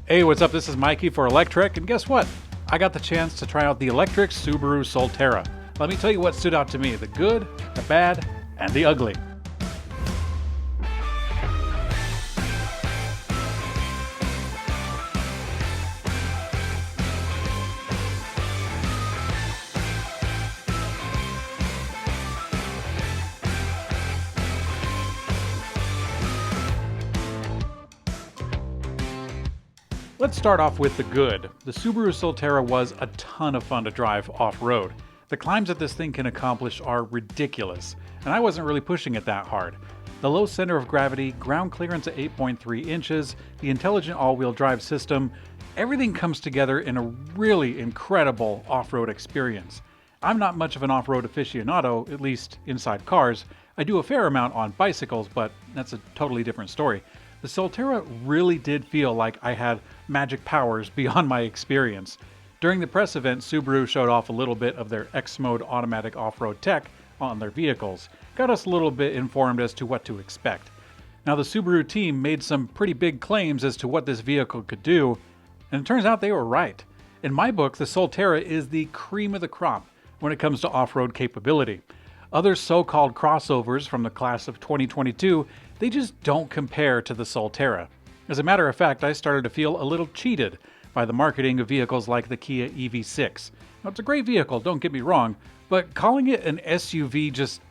Hey, what's up? This is Mikey for Electrek, and guess what? I got the chance to try out the electric Subaru Solterra. Let me tell you what stood out to me: the good, the bad, and the ugly. Let's start off with the good. The Subaru Solterra was a ton of fun to drive off-road. The climbs that this thing can accomplish are ridiculous, and I wasn't really pushing it that hard. The low center of gravity, ground clearance at 8.3 inches, the intelligent all-wheel drive system, everything comes together in a really incredible off-road experience. I'm not much of an off-road aficionado, at least inside cars. I do a fair amount on bicycles, but that's a totally different story. The Solterra really did feel like I had magic powers beyond my experience. During the press event, Subaru showed off a little bit of their X-Mode automatic off-road tech on their vehicles. Got us a little bit informed as to what to expect. Now, the Subaru team made some pretty big claims as to what this vehicle could do, and it turns out they were right. In my book, the Solterra is the cream of the crop when it comes to off-road capability. Other so-called crossovers from the class of 2022, they just don't compare to the Solterra. As a matter of fact, I started to feel a little cheated by the marketing of vehicles like the Kia EV6. Now, it's a great vehicle, don't get me wrong, but calling it an SUV just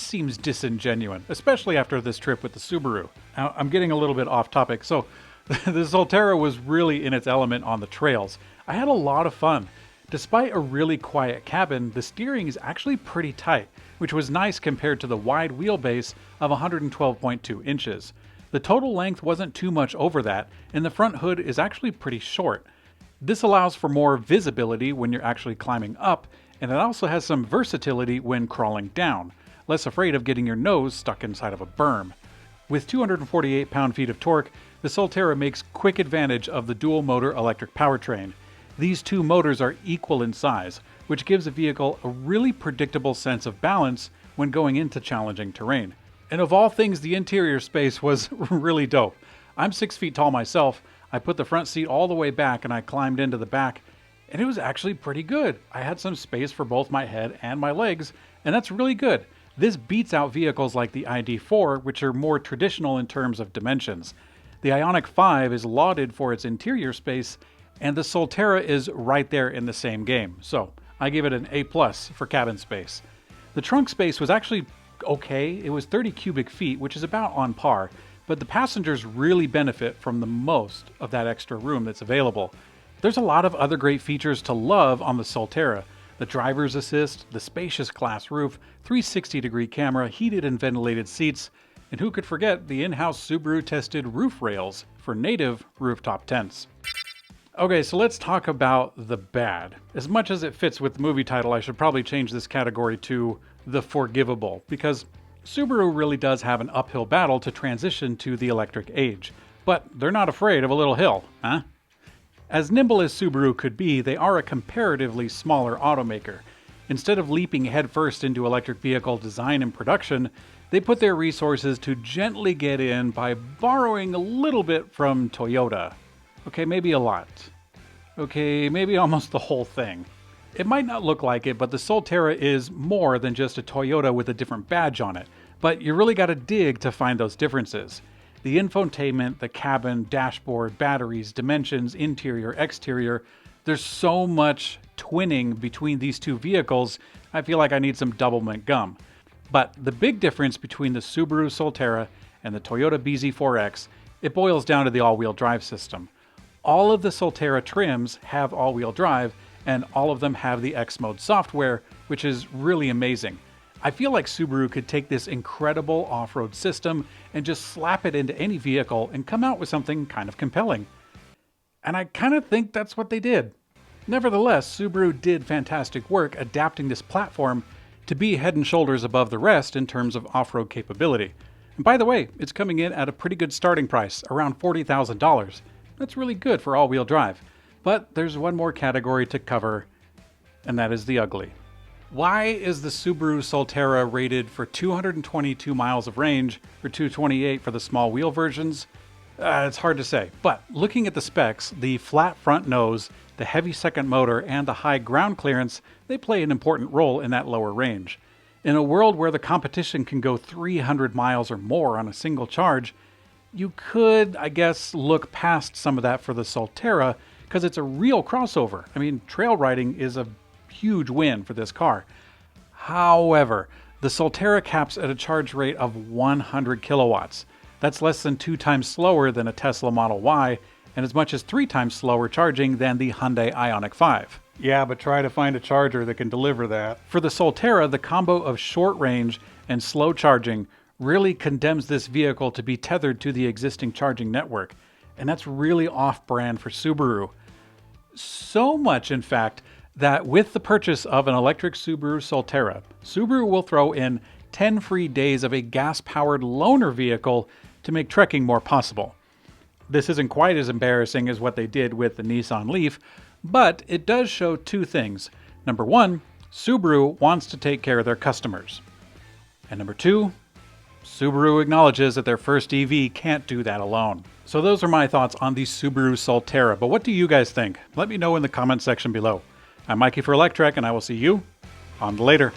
seems disingenuous, especially after this trip with the Subaru. Now, I'm getting a little bit off topic, so the Solterra was really in its element on the trails. I had a lot of fun. Despite a really quiet cabin, the steering is actually pretty tight, which was nice compared to the wide wheelbase of 112.2 inches. The total length wasn't too much over that, and the front hood is actually pretty short. This allows for more visibility when you're actually climbing up, and it also has some versatility when crawling down, less afraid of getting your nose stuck inside of a berm. With 248 pound-feet of torque, the Solterra makes quick advantage of the dual-motor electric powertrain. These two motors are equal in size, which gives a vehicle a really predictable sense of balance when going into challenging terrain. And of all things, the interior space was really dope. I'm 6 feet tall myself. I put the front seat all the way back and I climbed into the back, and it was actually pretty good. I had some space for both my head and my legs, and that's really good. This beats out vehicles like the ID4, which are more traditional in terms of dimensions. The Ioniq 5 is lauded for its interior space, and the Solterra is right there in the same game. So I gave it an A+ for cabin space. The trunk space was actually okay. It was 30 cubic feet, which is about on par, but the passengers really benefit from the most of that extra room that's available. There's a lot of other great features to love on the Solterra. The driver's assist, the spacious glass roof, 360-degree camera, heated and ventilated seats, and who could forget the in-house Subaru tested roof rails for native rooftop tents. Okay, so let's talk about the bad. As much as it fits with the movie title, I should probably change this category to the forgivable, because Subaru really does have an uphill battle to transition to the electric age. But they're not afraid of a little hill, huh? As nimble as Subaru could be, they are a comparatively smaller automaker. Instead of leaping headfirst into electric vehicle design and production, they put their resources to gently get in by borrowing a little bit from Toyota. Okay, maybe a lot. Okay, maybe almost the whole thing. It might not look like it, but the Solterra is more than just a Toyota with a different badge on it. But you really gotta dig to find those differences. The infotainment, the cabin, dashboard, batteries, dimensions, interior, exterior, there's so much twinning between these two vehicles, I feel like I need some double mint gum. But the big difference between the Subaru Solterra and the Toyota BZ4X, it boils down to the all-wheel drive system. All of the Solterra trims have all-wheel drive, and all of them have the X-Mode software, which is really amazing. I feel like Subaru could take this incredible off-road system and just slap it into any vehicle and come out with something kind of compelling. And I kind of think that's what they did. Nevertheless, Subaru did fantastic work adapting this platform to be head and shoulders above the rest in terms of off-road capability. And by the way, it's coming in at a pretty good starting price, around $40,000. That's really good for all-wheel drive. But there's one more category to cover, and that is the ugly. Why is the Subaru Solterra rated for 222 miles of range, or 228 for the small wheel versions? It's hard to say, but looking at the specs, the flat front nose, the heavy second motor, and the high ground clearance, they play an important role in that lower range. In a world where the competition can go 300 miles or more on a single charge, you could, I guess, look past some of that for the Solterra because it's a real crossover. I mean, trail riding is a huge win for this car. However, the Solterra caps at a charge rate of 100 kilowatts. That's less than 2 times slower than a Tesla Model Y, and as much as 3 times slower charging than the Hyundai Ioniq 5. Yeah, but try to find a charger that can deliver that. For the Solterra, the combo of short range and slow charging really condemns this vehicle to be tethered to the existing charging network, and that's really off-brand for Subaru. So much, in fact, that with the purchase of an electric Subaru Solterra, Subaru will throw in 10 free days of a gas-powered loaner vehicle to make trekking more possible. This isn't quite as embarrassing as what they did with the Nissan Leaf, but it does show 2 things. Number 1, Subaru wants to take care of their customers. And number 2, Subaru acknowledges that their first EV can't do that alone. So those are my thoughts on the Subaru Solterra, but what do you guys think? Let me know in the comment section below. I'm Mikey for Electrek, and I will see you on the later.